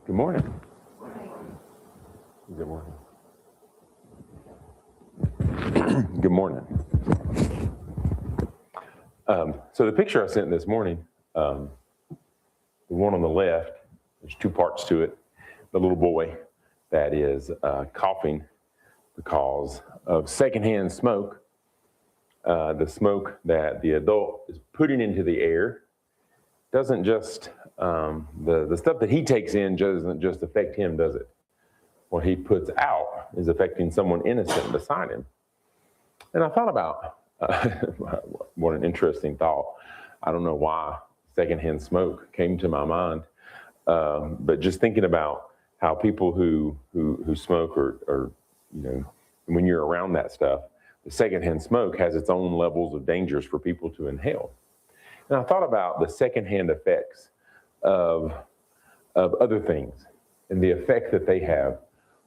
Good morning. Good morning. Good morning. So the picture I sent this morning, the one on the left, there's two parts to it. The little boy that is coughing because of secondhand smoke. The smoke that the adult is putting into the air doesn't just, the stuff that he takes in doesn't just affect him, does it? What he puts out is affecting someone innocent beside him. And I thought about, what an interesting thought. I don't know why secondhand smoke came to my mind, but just thinking about how people who smoke or when you're around that stuff, the secondhand smoke has its own levels of dangers for people to inhale. And I thought about the secondhand effects of other things and the effect that they have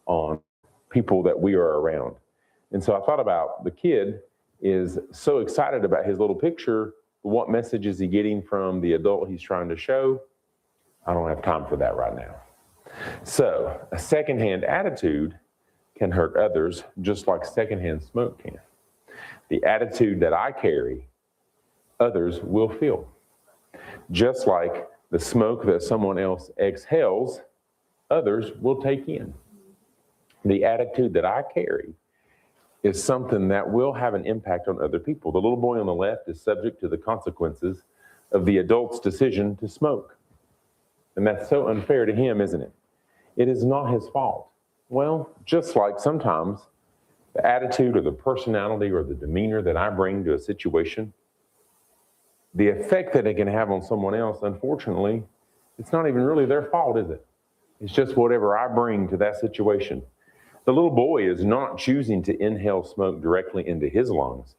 on people that we are around. And so I thought about the kid is so excited about his little picture. What message is he getting from the adult he's trying to show? I don't have time for that right now. So a secondhand attitude can hurt others just like secondhand smoke can. The attitude that I carry, others will feel. Just like the smoke that someone else exhales, others will take in. The attitude that I carry is something that will have an impact on other people. The little boy on the left is subject to the consequences of the adult's decision to smoke. And that's so unfair to him, isn't it? It is not his fault. Well, just like sometimes the attitude or the personality or the demeanor that I bring to a situation, the effect that it can have on someone else, unfortunately, it's not even really their fault, is it? It's just whatever I bring to that situation. The little boy is not choosing to inhale smoke directly into his lungs,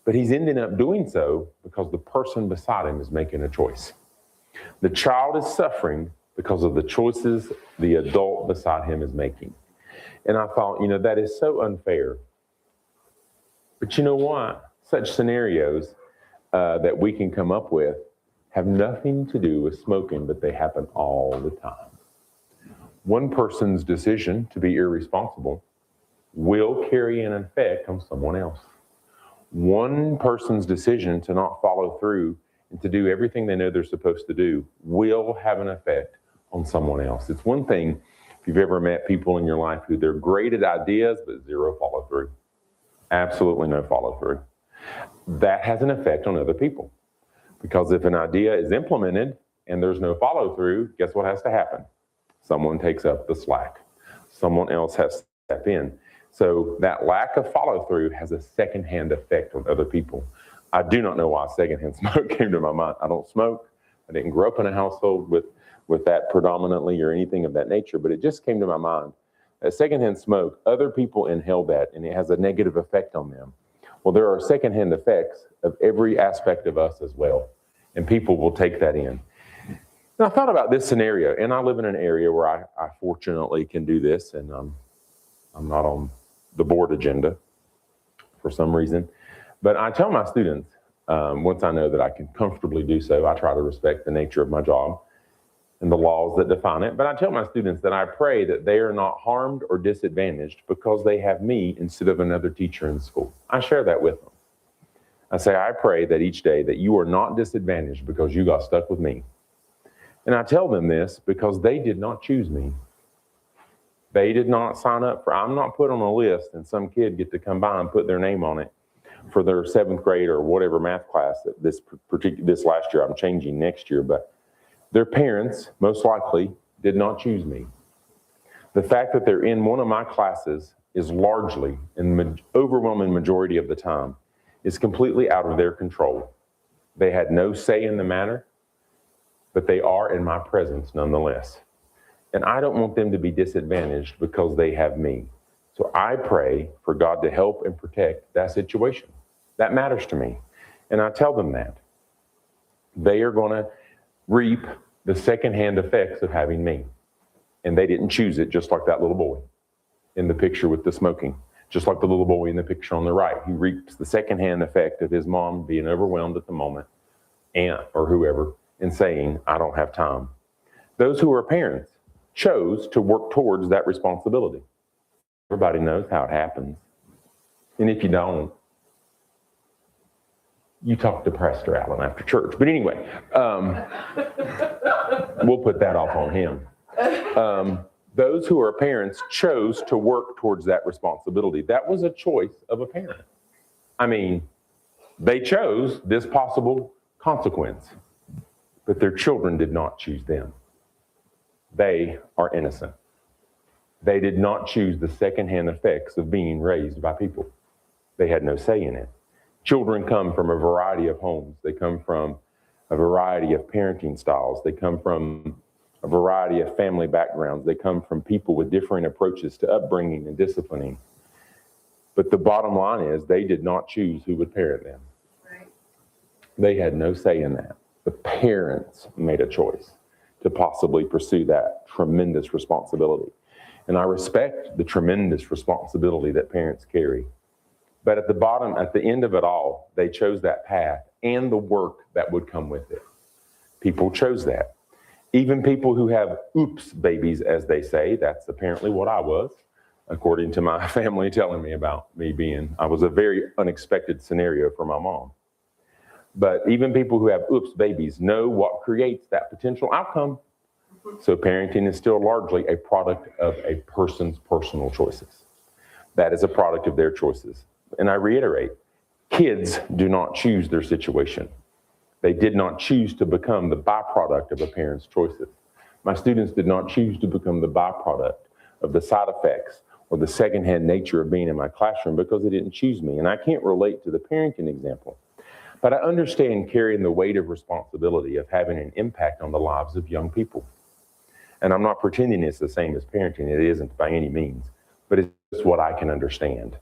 but he's ending up doing so because the person beside him is making a choice. The child is suffering because of the choices the adult beside him is making. And I thought, that is so unfair. But you know what? Such scenarios that we can come up with have nothing to do with smoking, but they happen all the time. One person's decision to be irresponsible will carry an effect on someone else. One person's decision to not follow through and to do everything they know they're supposed to do will have an effect on someone else. It's one thing if you've ever met people in your life who they're great at ideas, but zero follow through. Absolutely no follow through. That has an effect on other people. Because if an idea is implemented and there's no follow through, guess what has to happen? Someone takes up the slack. Someone else has to step in. So that lack of follow through has a secondhand effect on other people. I do not know why secondhand smoke came to my mind. I don't smoke. I didn't grow up in a household with that predominantly or anything of that nature, but it just came to my mind. That secondhand smoke, other people inhale that and it has a negative effect on them. Well, there are secondhand effects of every aspect of us as well, and people will take that in. And I thought about this scenario, and I live in an area where I fortunately can do this, and I'm not on the board agenda for some reason. But I tell my students, once I know that I can comfortably do so, I try to respect the nature of my job and the laws that define it. But I tell my students that I pray that they are not harmed or disadvantaged because they have me instead of another teacher in school. I share that with them. I say, I pray that each day that you are not disadvantaged because you got stuck with me. And I tell them this because they did not choose me. They did not sign up for, I'm not put on a list and some kid get to come by and put their name on it for their 7th grade or whatever math class that this last year, I'm changing next year, but their parents most likely did not choose me. The fact that they're in one of my classes is largely, in the overwhelming majority of the time, is completely out of their control. They had no say in the matter, but they are in my presence nonetheless. And I don't want them to be disadvantaged because they have me. So I pray for God to help and protect that situation. That matters to me. And I tell them that. They are going to reap the secondhand effects of having me. And they didn't choose it, just like that little boy in the picture with the smoking. Just like the little boy in the picture on the right. He reaps the secondhand effect of his mom being overwhelmed at the moment, aunt or whoever, and saying, I don't have time. Those who are parents, chose to work towards that responsibility. Everybody knows how it happens. And if you don't, you talk to Pastor Allen after church. But anyway, we'll put that off on him. Those who are parents chose to work towards that responsibility. That was a choice of a parent. I mean, they chose this possible consequence, but their children did not choose them. They are innocent. They did not choose the secondhand effects of being raised by people. They had no say in it. Children come from a variety of homes. They come from a variety of parenting styles. They come from a variety of family backgrounds. They come from people with differing approaches to upbringing and disciplining. But the bottom line is they did not choose who would parent them. Right. They had no say in that. The parents made a choice to possibly pursue that tremendous responsibility. And I respect the tremendous responsibility that parents carry. But at the end of it all, they chose that path and the work that would come with it. People chose that. Even people who have oops babies, as they say, that's apparently what I was, according to my family telling me about I was a very unexpected scenario for my mom. But even people who have oops babies know what creates that potential outcome. So parenting is still largely a product of a person's personal choices. That is a product of their choices. And I reiterate, kids do not choose their situation. They did not choose to become the byproduct of a parent's choices. My students did not choose to become the byproduct of the side effects or the secondhand nature of being in my classroom because they didn't choose me. And I can't relate to the parenting example, but I understand carrying the weight of responsibility of having an impact on the lives of young people. And I'm not pretending it's the same as parenting. It isn't by any means, but it's what I can understand.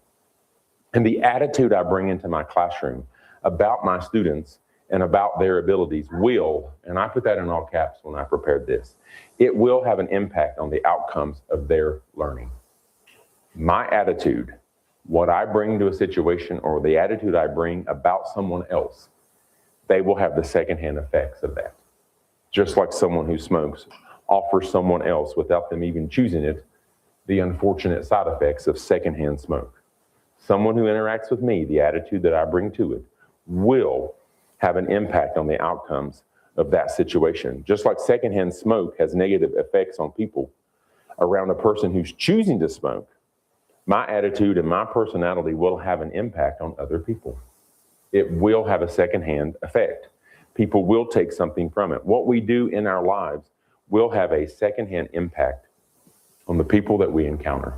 And the attitude I bring into my classroom about my students and about their abilities will, and I put that in all caps when I prepared this, it will have an impact on the outcomes of their learning. My attitude, what I bring to a situation or the attitude I bring about someone else, they will have the secondhand effects of that. Just like someone who smokes offers someone else, without them even choosing it, the unfortunate side effects of secondhand smoke. Someone who interacts with me, the attitude that I bring to it, will have an impact on the outcomes of that situation. Just like secondhand smoke has negative effects on people around a person who's choosing to smoke, my attitude and my personality will have an impact on other people. It will have a secondhand effect. People will take something from it. What we do in our lives will have a secondhand impact on the people that we encounter.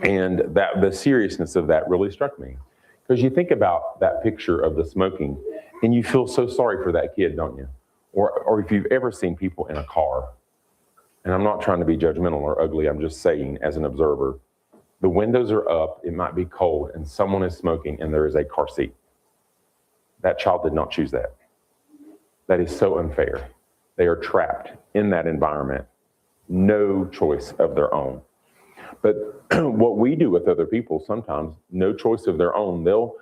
And that the seriousness of that really struck me. Because you think about that picture of the smoking and you feel so sorry for that kid, don't you? Or if you've ever seen people in a car, and I'm not trying to be judgmental or ugly, I'm just saying as an observer, the windows are up, it might be cold, and someone is smoking and there is a car seat. That child did not choose that. That is so unfair. They are trapped in that environment, no choice of their own. But what we do with other people, sometimes no choice of their own, they'll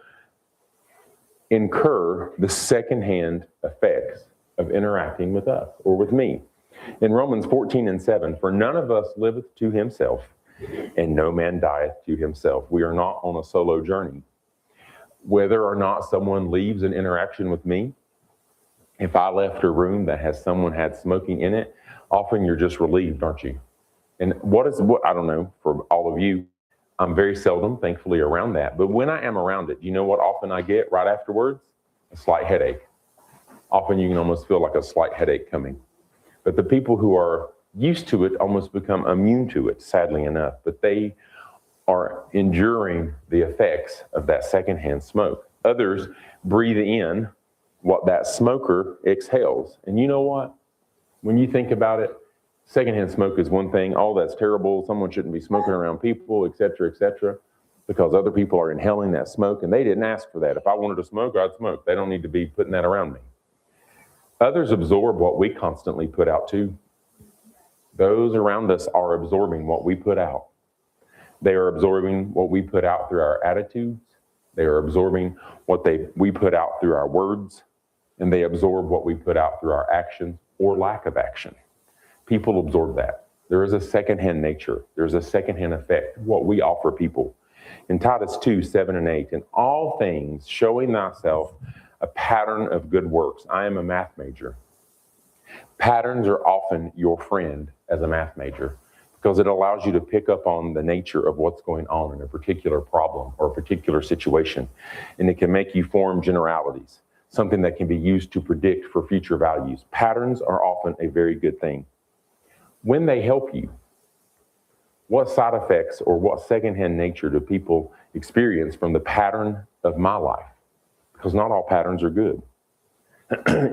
incur the secondhand effects of interacting with us or with me. In Romans 14:7, for none of us liveth to himself, and no man dieth to himself. We are not on a solo journey. Whether or not someone leaves an interaction with me, if I left a room that has someone had smoking in it, often you're just relieved, aren't you? And what I don't know, for all of you, I'm very seldom, thankfully, around that. But when I am around it, you know what often I get right afterwards? A slight headache. Often you can almost feel like a slight headache coming. But the people who are used to it almost become immune to it, sadly enough. But they are enduring the effects of that secondhand smoke. Others breathe in what that smoker exhales. And you know what? When you think about it, secondhand smoke is one thing. Oh, that's terrible. Someone shouldn't be smoking around people, et cetera, because other people are inhaling that smoke, and they didn't ask for that. If I wanted to smoke, I'd smoke. They don't need to be putting that around me. Others absorb what we constantly put out too. Those around us are absorbing what we put out. They are absorbing what we put out through our attitudes. They are absorbing what we put out through our words, and they absorb what we put out through our actions or lack of action. People absorb that. There is a secondhand nature. There's a secondhand effect, what we offer people. In Titus 2, 7 and 8, in all things showing thyself a pattern of good works. I am a math major. Patterns are often your friend as a math major because it allows you to pick up on the nature of what's going on in a particular problem or a particular situation. And it can make you form generalities, something that can be used to predict for future values. Patterns are often a very good thing. When they help you, what side effects or what secondhand nature do people experience from the pattern of my life? Because not all patterns are good.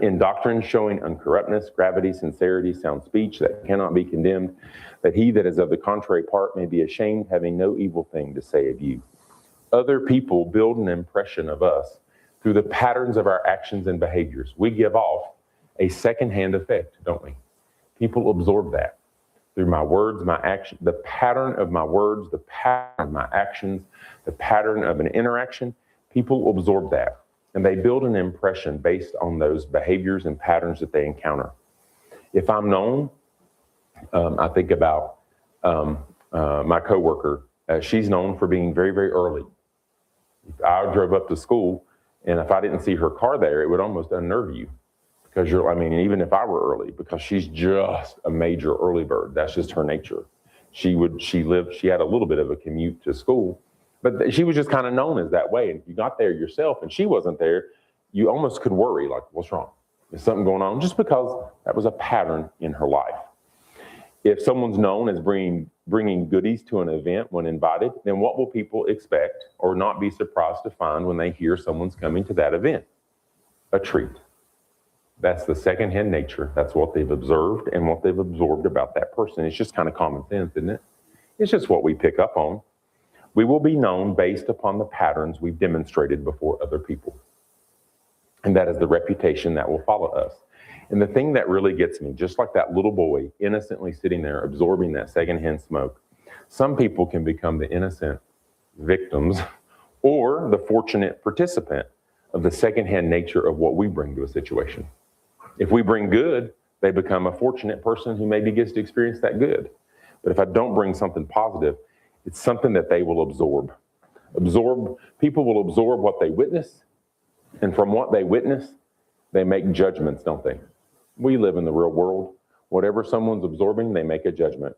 In doctrine showing uncorruptness, gravity, sincerity, sound speech that cannot be condemned, that he that is of the contrary part may be ashamed, having no evil thing to say of you. Other people build an impression of us through the patterns of our actions and behaviors. We give off a secondhand effect, don't we? People absorb that through my words, my action, the pattern of my words, the pattern of my actions, the pattern of an interaction. People absorb that. And they build an impression based on those behaviors and patterns that they encounter. If I'm known, I think about my coworker. She's known for being very, very early. I drove up to school, and if I didn't see her car there, it would almost unnerve you. Because even if I were early, because she's just a major early bird. That's just her nature. She had a little bit of a commute to school. But she was just kind of known as that way. And if you got there yourself and she wasn't there, you almost could worry, like, what's wrong? Is something going on? Just because that was a pattern in her life. If someone's known as bringing goodies to an event when invited, then what will people expect or not be surprised to find when they hear someone's coming to that event? A treat. That's the secondhand nature. That's what they've observed and what they've absorbed about that person. It's just kind of common sense, isn't it? It's just what we pick up on. We will be known based upon the patterns we've demonstrated before other people. And that is the reputation that will follow us. And the thing that really gets me, just like that little boy innocently sitting there absorbing that secondhand smoke, some people can become the innocent victims or the fortunate participant of the secondhand nature of what we bring to a situation. If we bring good, they become a fortunate person who maybe gets to experience that good. But if I don't bring something positive, it's something that they will absorb. People will absorb what they witness, and from what they witness, they make judgments, don't they? We live in the real world. Whatever someone's absorbing, they make a judgment.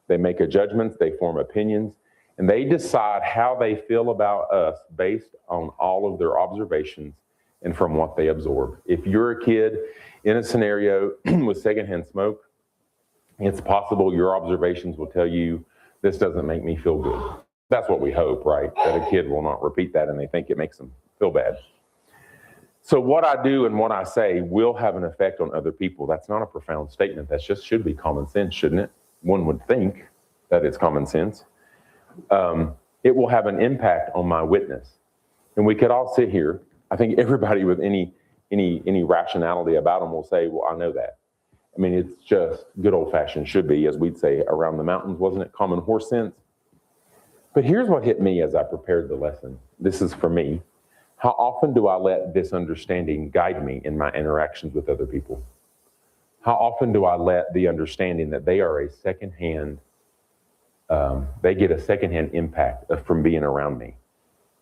They make a judgment, they form opinions, and they decide how they feel about us based on all of their observations and from what they absorb. If you're a kid in a scenario with secondhand smoke, it's possible your observations will tell you, this doesn't make me feel good. That's what we hope, right? That a kid will not repeat that and they think it makes them feel bad. So what I do and what I say will have an effect on other people. That's not a profound statement. That just should be common sense, shouldn't it? One would think that it's common sense. It will have an impact on my witness. And we could all sit here. I think everybody with any rationality about them will say, well, I know that. I mean, it's just good old-fashioned should be, as we'd say, around the mountains, wasn't it? Common horse sense. But here's what hit me as I prepared the lesson. This is for me. How often do I let this understanding guide me in my interactions with other people? How often do I let the understanding that they are a secondhand, they get a secondhand impact from being around me?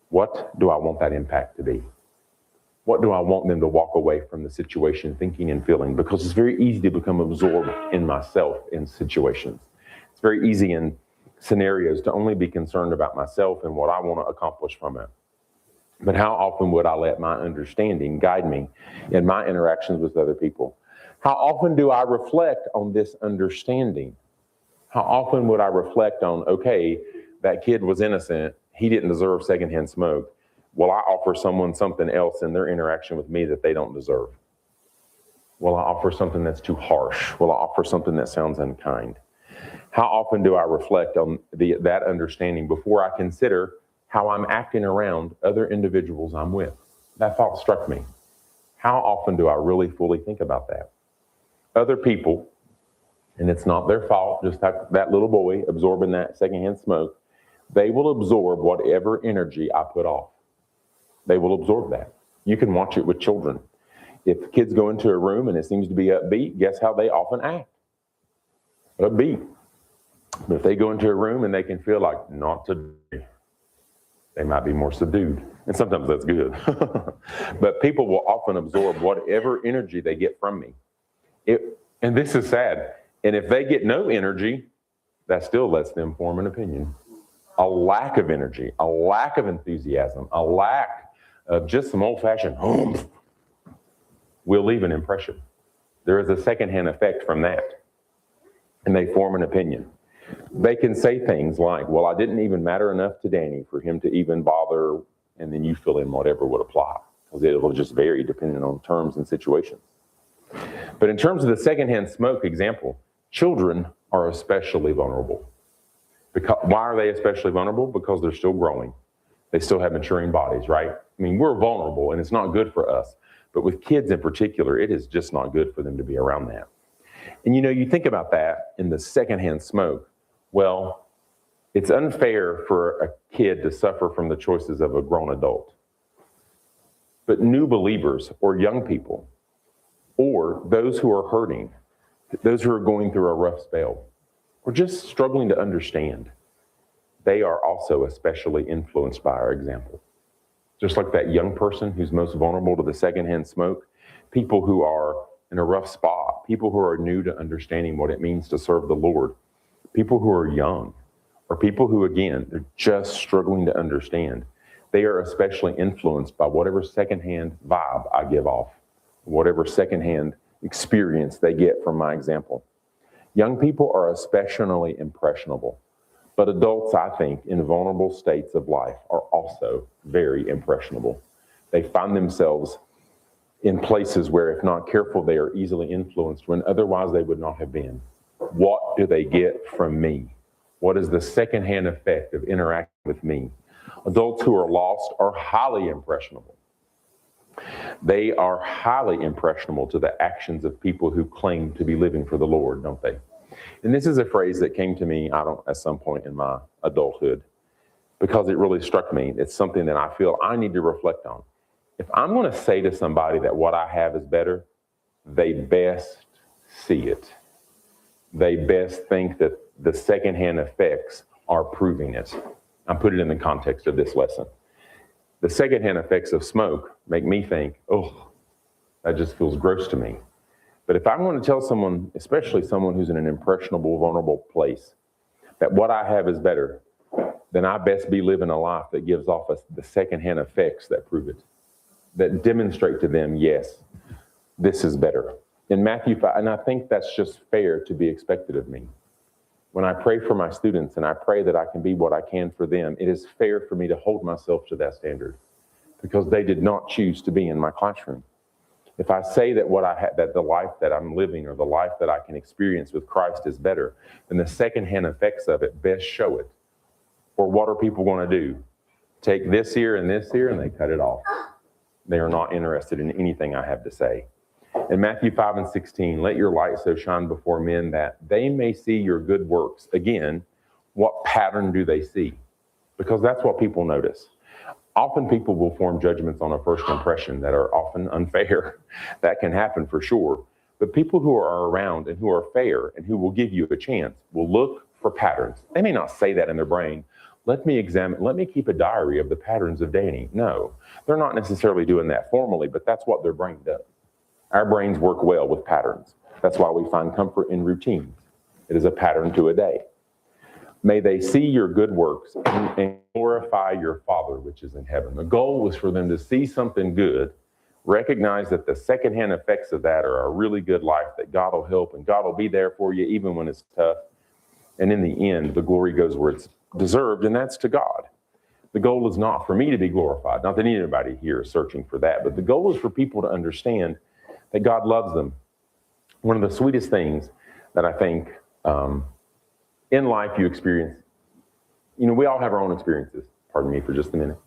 What do I want that impact to be? What do I want them to walk away from the situation thinking and feeling? Because it's very easy to become absorbed in myself in situations. It's very easy in scenarios to only be concerned about myself and what I want to accomplish from it. But how often would I let my understanding guide me in my interactions with other people? How often do I reflect on this understanding? How often would I reflect on, okay, that kid was innocent. He didn't deserve secondhand smoke. Will I offer someone something else in their interaction with me that they don't deserve? Will I offer something that's too harsh? Will I offer something that sounds unkind? How often do I reflect on that understanding before I consider how I'm acting around other individuals I'm with? That thought struck me. How often do I really fully think about that? Other people, and it's not their fault, just that little boy absorbing that secondhand smoke, they will absorb whatever energy I put off. They will absorb that. You can watch it with children. If kids go into a room and it seems to be upbeat, guess how they often act? Upbeat. But if they go into a room and they can feel like, not today, they might be more subdued. And sometimes that's good. But people will often absorb whatever energy they get from me. And this is sad. And if they get no energy, that still lets them form an opinion. A lack of energy, a lack of enthusiasm, a lack of just some old-fashioned will leave an impression. There is a secondhand effect from that. And they form an opinion. They can say things like, well, I didn't even matter enough to Danny for him to even bother, and then you fill in whatever would apply, because it will just vary depending on terms and situations. But in terms of the secondhand smoke example, children are especially vulnerable. Why are they especially vulnerable? Because they're still growing. They still have maturing bodies, right? I mean, we're vulnerable, and it's not good for us. But with kids in particular, it is just not good for them to be around that. And you think about that in the secondhand smoke. Well, it's unfair for a kid to suffer from the choices of a grown adult. But new believers or young people, or those who are hurting, those who are going through a rough spell, or just struggling to understand, they are also especially influenced by our example. Just like that young person who's most vulnerable to the secondhand smoke, people who are in a rough spot, people who are new to understanding what it means to serve the Lord, people who are young, or people who, again, they're just struggling to understand. They are especially influenced by whatever secondhand vibe I give off, whatever secondhand experience they get from my example. Young people are especially impressionable, but adults, I think, in vulnerable states of life are also very impressionable. They find themselves in places where, if not careful, they are easily influenced when otherwise they would not have been. What do they get from me? What is the secondhand effect of interacting with me? Adults who are lost are highly impressionable. They are highly impressionable to the actions of people who claim to be living for the Lord, don't they? And this is a phrase that came to me, at some point in my adulthood, because it really struck me. It's something that I feel I need to reflect on. If I'm going to say to somebody that what I have is better, they best see it. They best think that the secondhand effects are proving it. I put it in the context of this lesson. The secondhand effects of smoke make me think, oh, that just feels gross to me. But if I'm going to tell someone, especially someone who's in an impressionable, vulnerable place, that what I have is better, then I best be living a life that gives off us the secondhand effects that prove it, that demonstrate to them, yes, this is better. In Matthew 5, and I think that's just fair to be expected of me. When I pray for my students and I pray that I can be what I can for them, it is fair for me to hold myself to that standard because they did not choose to be in my classroom. If I say that that the life that I'm living or the life that I can experience with Christ is better, then the secondhand effects of it best show it. Or what are people going to do? Take this ear and they cut it off. They are not interested in anything I have to say. In Matthew 5:16, let your light so shine before men that they may see your good works. Again, what pattern do they see? Because that's what people notice. Often people will form judgments on a first impression that are often unfair. That can happen for sure. But people who are around and who are fair and who will give you a chance will look for patterns. They may not say that in their brain. Let me keep a diary of the patterns of Danny. No, they're not necessarily doing that formally, but that's what their brain does. Our brains work well with patterns. That's why we find comfort in routines. It is a pattern to a day. May they see your good works and glorify your Father which is in heaven. The goal was for them to see something good, recognize that the secondhand effects of that are a really good life, that God will help and God will be there for you even when it's tough. And in the end, the glory goes where it's deserved, and that's to God. The goal is not for me to be glorified. Not that anybody here is searching for that, but the goal is for people to understand that God loves them. One of the sweetest things that I think in life you experience, we all have our own experiences. Pardon me for just a minute.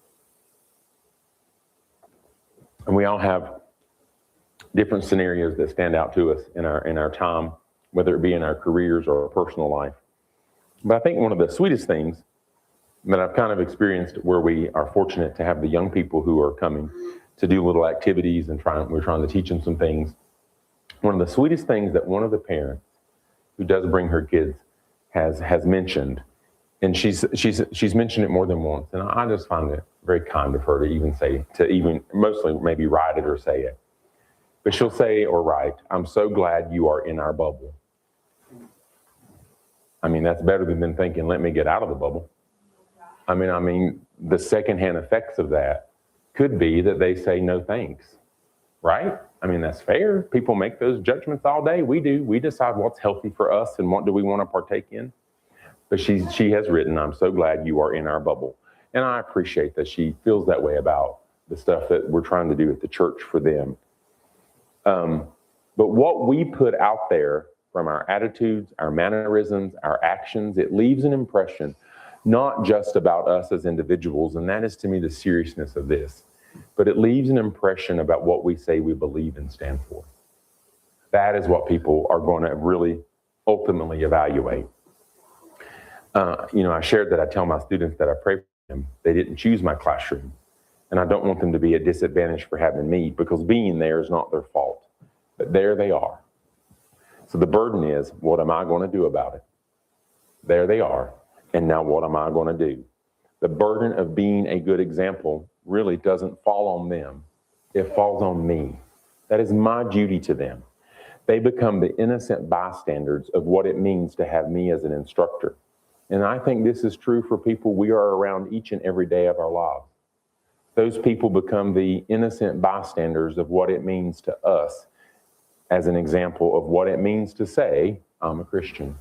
And we all have different scenarios that stand out to us in our time, whether it be in our careers or our personal life. But I think one of the sweetest things that I've kind of experienced where we are fortunate to have the young people who are coming to do little activities and we're trying to teach them some things. One of the sweetest things that one of the parents who does bring her kids has mentioned, and she's mentioned it more than once, and I just find it very kind of her to even mostly maybe write it or say it. But she'll say or write, "I'm so glad you are in our bubble." I mean, that's better than thinking, "Let me get out of the bubble." I mean, the secondhand effects of that could be that they say no thanks, right? I mean, that's fair. People make those judgments all day. We do. We decide what's healthy for us and what do we want to partake in. But she has written, "I'm so glad you are in our bubble." And I appreciate that she feels that way about the stuff that we're trying to do at the church for them. But what we put out there from our attitudes, our mannerisms, our actions, it leaves an impression not just about us as individuals, and that is to me the seriousness of this, but it leaves an impression about what we say we believe and stand for. That is what people are going to really ultimately evaluate. I shared that I tell my students that I pray for them. They didn't choose my classroom, and I don't want them to be at disadvantage for having me, because being there is not their fault. But there they are. So the burden is, what am I going to do about it? There they are. And now what am I going to do? The burden of being a good example really doesn't fall on them. It falls on me. That is my duty to them. They become the innocent bystanders of what it means to have me as an instructor. And I think this is true for people we are around each and every day of our lives. Those people become the innocent bystanders of what it means to us as an example of what it means to say, "I'm a Christian."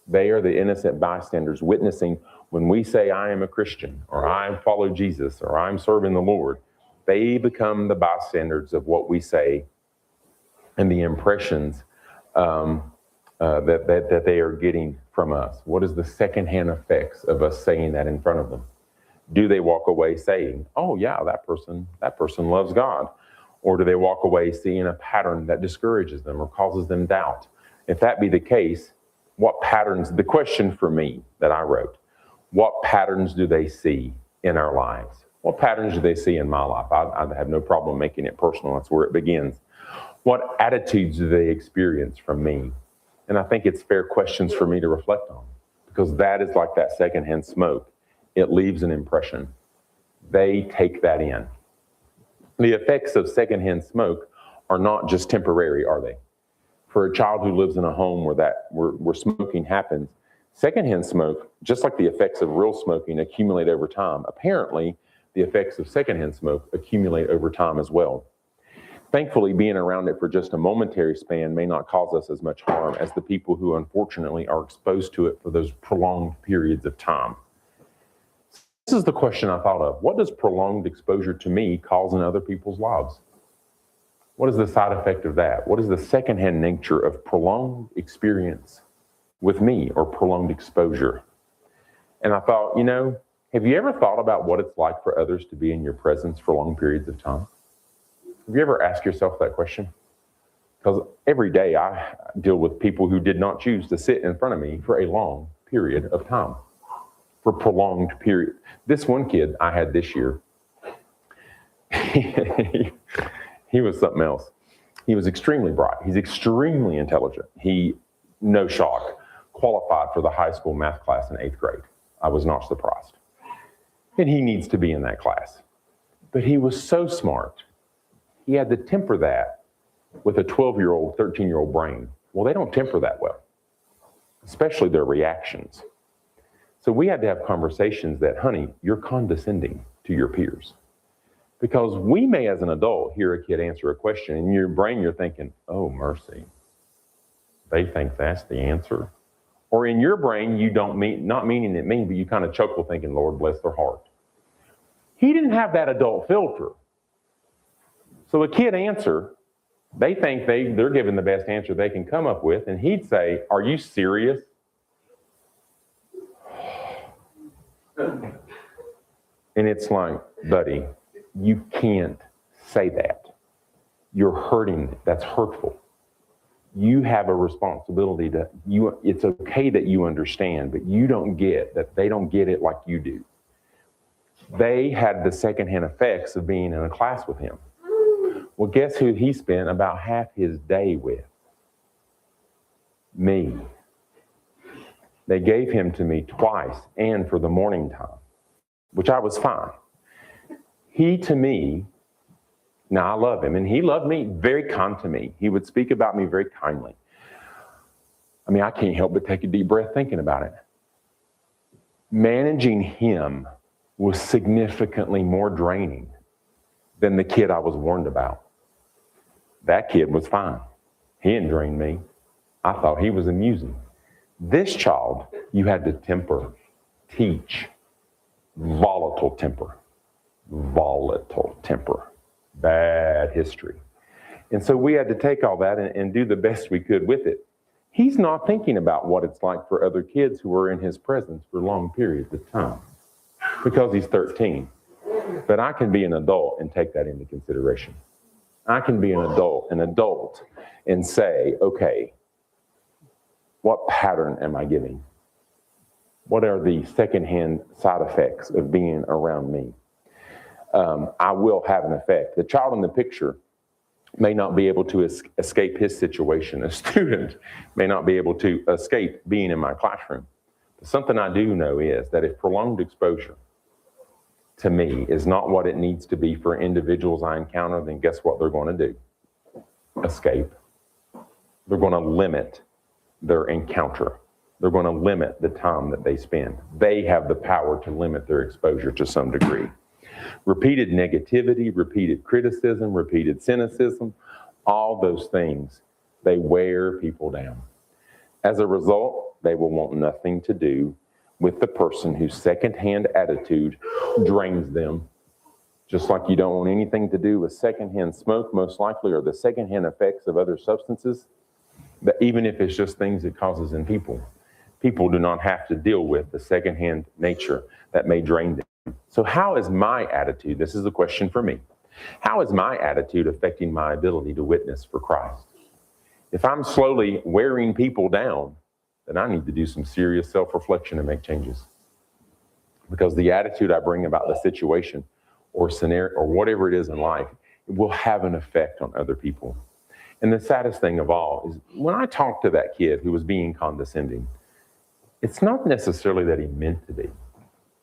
They are the innocent bystanders witnessing when we say, "I am a Christian," or "I follow Jesus," or "I'm serving the Lord." They become the bystanders of what we say and the impressions that they are getting from us. What is the secondhand effects of us saying that in front of them? Do they walk away saying, "Oh yeah, that person loves God"? Or do they walk away seeing a pattern that discourages them or causes them doubt? If that be the case, what patterns, the question for me that I wrote, what patterns do they see in our lives? What patterns do they see in my life? I have no problem making it personal. That's where it begins. What attitudes do they experience from me? And I think it's fair questions for me to reflect on, because that is like that secondhand smoke. It leaves an impression. They take that in. The effects of secondhand smoke are not just temporary, are they? For a child who lives in a home where smoking happens, secondhand smoke, just like the effects of real smoking, accumulate over time. Apparently, the effects of secondhand smoke accumulate over time as well. Thankfully, being around it for just a momentary span may not cause us as much harm as the people who unfortunately are exposed to it for those prolonged periods of time. This is the question I thought of. What does prolonged exposure to me cause in other people's lives? What is the side effect of that? What is the secondhand nature of prolonged experience with me, or prolonged exposure? And I thought, have you ever thought about what it's like for others to be in your presence for long periods of time? Have you ever asked yourself that question? Because every day I deal with people who did not choose to sit in front of me for a long period of time. For prolonged period. This one kid I had this year, he was something else. He was extremely bright. He's extremely intelligent. He, no shock, qualified for the high school math class in 8th grade. I was not surprised. And he needs to be in that class. But he was so smart. He had to temper that with a 12-year-old, 13-year-old brain. Well, they don't temper that well, especially their reactions. So we had to have conversations that, "Honey, you're condescending to your peers." Because we may, as an adult, hear a kid answer a question, and in your brain you're thinking, "Oh, mercy, they think that's the answer." Or in your brain, you don't mean, not meaning it mean, but you kind of chuckle thinking, "Lord bless their heart." He didn't have that adult filter. So a kid answer, they think they're giving the best answer they can come up with, and he'd say, "Are you serious?" And it's like, buddy, you can't say that. You're hurting. That's hurtful. You have a responsibility it's okay that you understand, but you don't get that they don't get it like you do. They had the secondhand effects of being in a class with him. Well, guess who he spent about half his day with? Me. They gave him to me twice and for the morning time, which I was fine. He to me, now I love him, and he loved me, very kind to me. He would speak about me very kindly. I mean, I can't help but take a deep breath thinking about it. Managing him was significantly more draining than the kid I was warned about. That kid was fine. He didn't drain me. I thought he was amusing. This child, you had to temper, teach, volatile temper, bad history. And so we had to take all that and do the best we could with it. He's not thinking about what it's like for other kids who are in his presence for long periods of time because he's 13. But I can be an adult and take that into consideration. I can be an adult and say, okay, what pattern am I giving? What are the secondhand side effects of being around me? I will have an effect. The child in the picture may not be able to escape his situation. A student may not be able to escape being in my classroom. But something I do know is that if prolonged exposure to me is not what it needs to be for individuals I encounter, then guess what they're going to do? Escape. They're going to limit their encounter. They're going to limit the time that they spend. They have the power to limit their exposure to some degree. Repeated negativity, repeated criticism, repeated cynicism, all those things, they wear people down. As a result, they will want nothing to do with the person whose secondhand attitude drains them. Just like you don't want anything to do with secondhand smoke, most likely, or the secondhand effects of other substances, that even if it's just things it causes in people. People do not have to deal with the secondhand nature that may drain them. So how is my attitude, this is a question for me, how is my attitude affecting my ability to witness for Christ? If I'm slowly wearing people down, then I need to do some serious self-reflection and make changes. Because the attitude I bring about the situation or scenario or whatever it is in life, it will have an effect on other people. And the saddest thing of all is when I talk to that kid who was being condescending, it's not necessarily that he meant to be,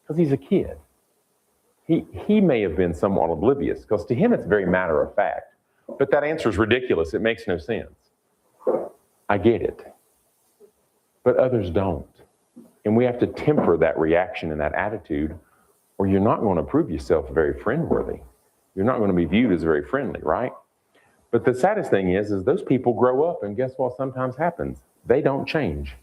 because he's a kid. He may have been somewhat oblivious, because to him it's very matter of fact. But that answer is ridiculous. It makes no sense. I get it. But others don't. And we have to temper that reaction and that attitude, or you're not going to prove yourself very friend-worthy. You're not going to be viewed as very friendly, right? But the saddest thing is those people grow up, and guess what sometimes happens? They don't change.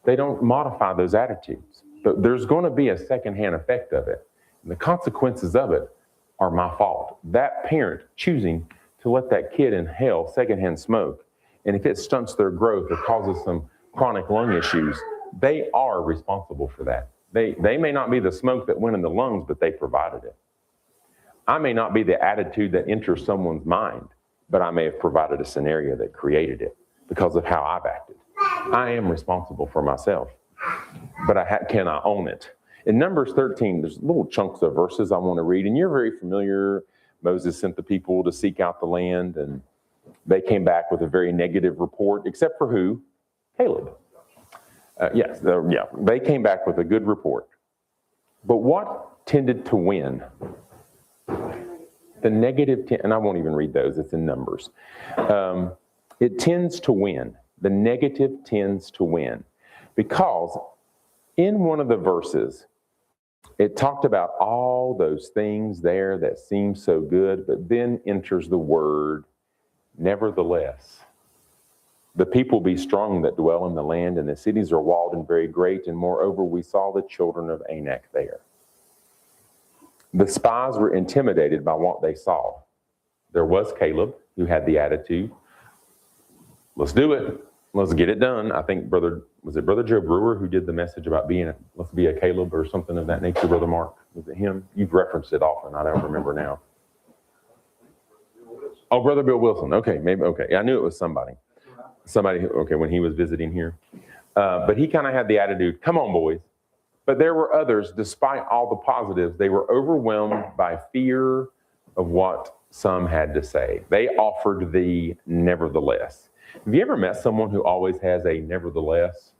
They don't modify those attitudes. But there's going to be a secondhand effect of it. And the consequences of it are my fault. That parent choosing to let that kid inhale secondhand smoke, and if it stunts their growth or causes some chronic lung issues, they are responsible for that. They may not be the smoke that went in the lungs, but they provided it. I may not be the attitude that enters someone's mind, but I may have provided a scenario that created it because of how I've acted. I am responsible for myself, but can I own it? In Numbers 13, there's little chunks of verses I want to read, and you're very familiar. Moses sent the people to seek out the land, and they came back with a very negative report, except for who? Caleb. They came back with a good report. But what tended to win? The negative, and I won't even read those, it's in Numbers. It tends to win. The negative tends to win. Because in one of the verses, it talked about all those things there that seem so good, but then enters the word, nevertheless. The people be strong that dwell in the land, and the cities are walled and very great, and moreover we saw the children of Anak there. The spies were intimidated by what they saw. There was Caleb, who had the attitude, let's do it, let's get it done. I think Brother Joe Brewer who did the message about let's be a Caleb or something of that nature, Brother Mark? Was it him? You've referenced it often, I don't remember now. Oh, Brother Bill Wilson, okay, maybe, okay. I knew it was somebody when he was visiting here. But he kind of had the attitude, come on, boys. But there were others, despite all the positives, they were overwhelmed by fear of what some had to say. They offered the nevertheless. Have you ever met someone who always has a nevertheless?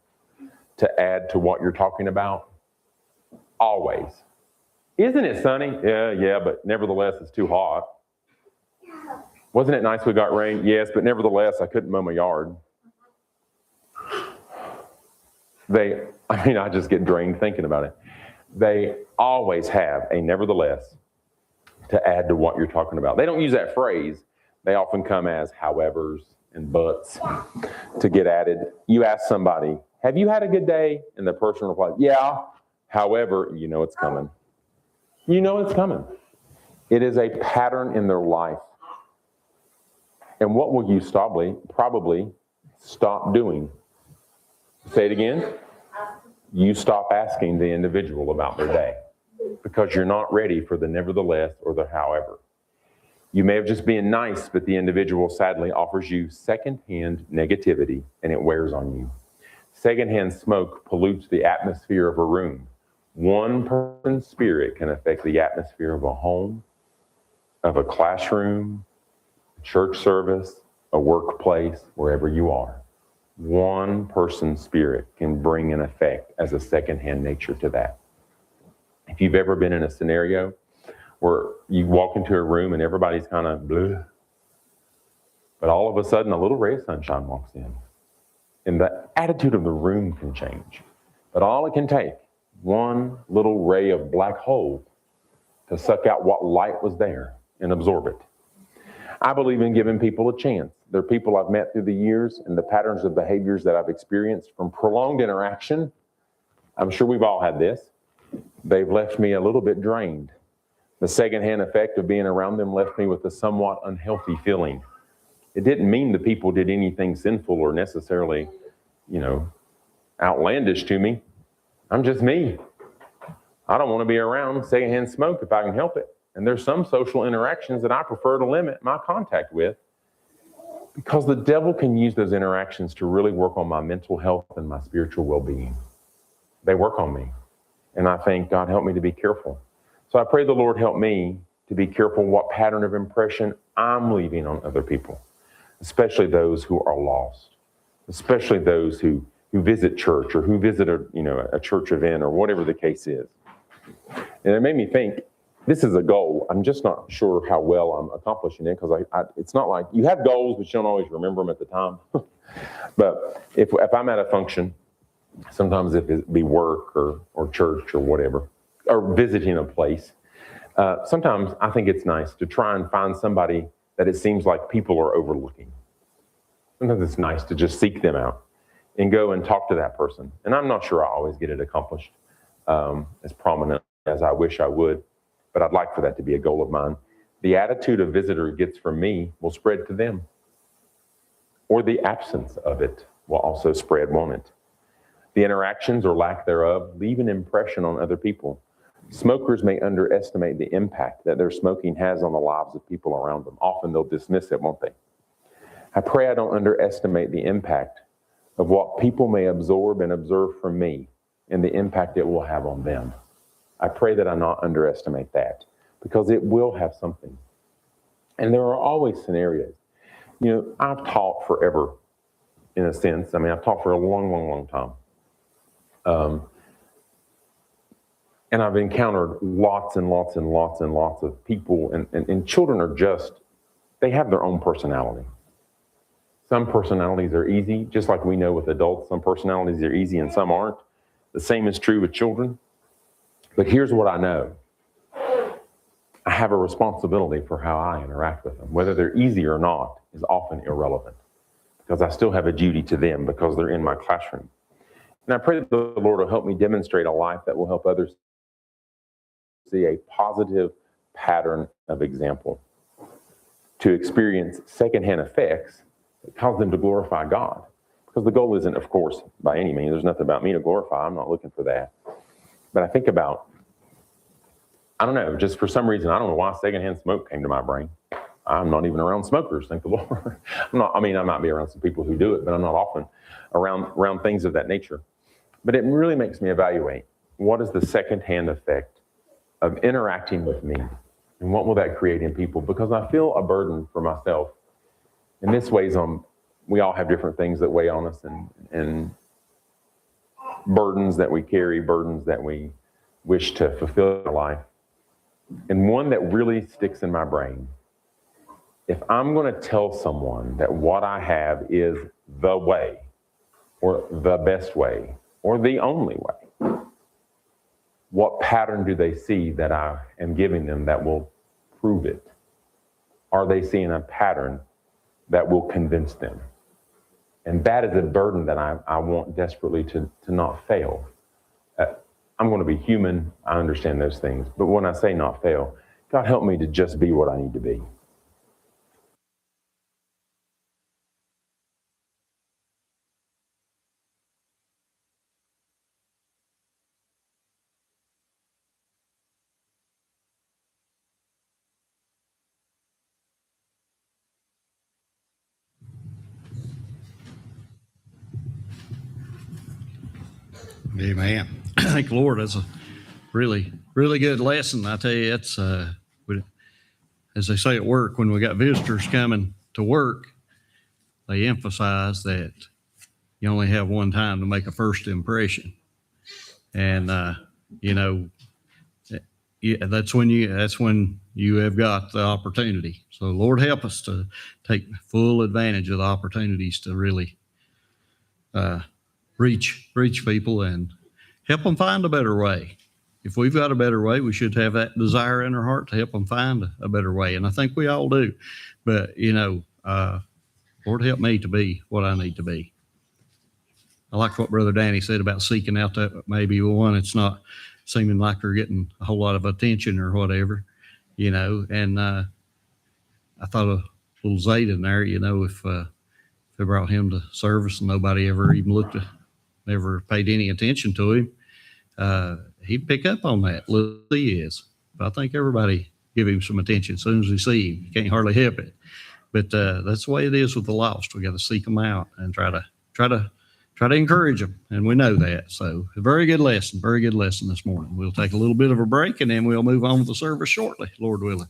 to add to what you're talking about? Always. Isn't it sunny? Yeah, but nevertheless, it's too hot. Wasn't it nice we got rain? Yes, but nevertheless, I couldn't mow my yard. I just get drained thinking about it. They always have a nevertheless to add to what you're talking about. They don't use that phrase. They often come as howevers and buts to get added. You ask somebody, have you had a good day? And the person replies, yeah, however, you know it's coming. You know it's coming. It is a pattern in their life. And what will you probably stop doing? Say it again. You stop asking the individual about their day because you're not ready for the nevertheless or the however. You may have just been nice, but the individual sadly offers you secondhand negativity and it wears on you. Secondhand smoke pollutes the atmosphere of a room. One person's spirit can affect the atmosphere of a home, of a classroom, a church service, a workplace, wherever you are. One person's spirit can bring an effect as a secondhand nature to that. If you've ever been in a scenario where you walk into a room and everybody's kind of bleh, but all of a sudden a little ray of sunshine walks in, and the attitude of the room can change. But all it can take, one little ray of black hole to suck out what light was there and absorb it. I believe in giving people a chance. There are people I've met through the years and the patterns of behaviors that I've experienced from prolonged interaction. I'm sure we've all had this. They've left me a little bit drained. The secondhand effect of being around them left me with a somewhat unhealthy feeling. It didn't mean the people did anything sinful or necessarily, outlandish to me. I'm just me. I don't want to be around secondhand smoke if I can help it. And there's some social interactions that I prefer to limit my contact with because the devil can use those interactions to really work on my mental health and my spiritual well-being. They work on me. And I think, God, help me to be careful. So I pray the Lord help me to be careful what pattern of impression I'm leaving on other people, especially those who are lost, especially those who visit church or who visit a church event or whatever the case is. And it made me think, this is a goal. I'm just not sure how well I'm accomplishing it because it's not like you have goals, but you don't always remember them at the time. But if I'm at a function, sometimes if it be work or church or whatever, or visiting a place, sometimes I think it's nice to try and find somebody that it seems like people are overlooking. Sometimes it's nice to just seek them out and go and talk to that person. And I'm not sure I always get it accomplished as prominent as I wish I would. But I'd like for that to be a goal of mine. The attitude a visitor gets from me will spread to them. Or the absence of it will also spread, won't it? The interactions or lack thereof leave an impression on other people. Smokers may underestimate the impact that their smoking has on the lives of people around them. Often they'll dismiss it, won't they? I pray I don't underestimate the impact of what people may absorb and observe from me and the impact it will have on them. I pray that I not underestimate that because it will have something. And there are always scenarios. I've taught forever, in a sense. I've taught for a long, long, long time. And I've encountered lots and lots and lots and lots of people, and children are they have their own personality. Some personalities are easy, just like we know with adults. Some personalities are easy and some aren't. The same is true with children. But here's what I know. I have a responsibility for how I interact with them. Whether they're easy or not is often irrelevant because I still have a duty to them because they're in my classroom. And I pray that the Lord will help me demonstrate a life that will help others see a positive pattern of example, to experience secondhand effects that cause them to glorify God. Because the goal isn't, of course, by any means, there's nothing about me to glorify. I'm not looking for that. But I think about, I don't know, just for some reason, I don't know why secondhand smoke came to my brain. I'm not even around smokers, thank the Lord. I might be around some people who do it, but I'm not often around things of that nature. But it really makes me evaluate, what is the secondhand effect of interacting with me? And what will that create in people? Because I feel a burden for myself. And this weighs on, we all have different things that weigh on us. And burdens that we carry, burdens that we wish to fulfill in our life. And one that really sticks in my brain. If I'm going to tell someone that what I have is the way, or the best way, or the only way, what pattern do they see that I am giving them that will prove it? Are they seeing a pattern that will convince them? And that is a burden that I want desperately to not fail. I'm going to be human. I understand those things. But when I say not fail, God help me to just be what I need to be. Amen. Thank the Lord. That's a really, really good lesson. I tell you, it's as they say at work, when we got visitors coming to work, they emphasize that you only have one time to make a first impression, and that's when you have got the opportunity. So Lord, help us to take full advantage of the opportunities to really reach people and help them find a better way. If we've got a better way, we should have that desire in our heart to help them find a better way. And I think we all do. But, Lord, help me to be what I need to be. I like what Brother Danny said about seeking out that maybe one that's not seeming like they're getting a whole lot of attention or whatever, and I thought a little Zayd in there, if they brought him to service and nobody ever even never paid any attention to him, he'd pick up on that. Little he is. But I think everybody give him some attention as soon as we see him. You can't hardly help it. But that's the way it is with the lost. We got to seek them out and try to encourage them, and we know that. So a very good lesson this morning. We'll take a little bit of a break, and then we'll move on with the service shortly, Lord willing.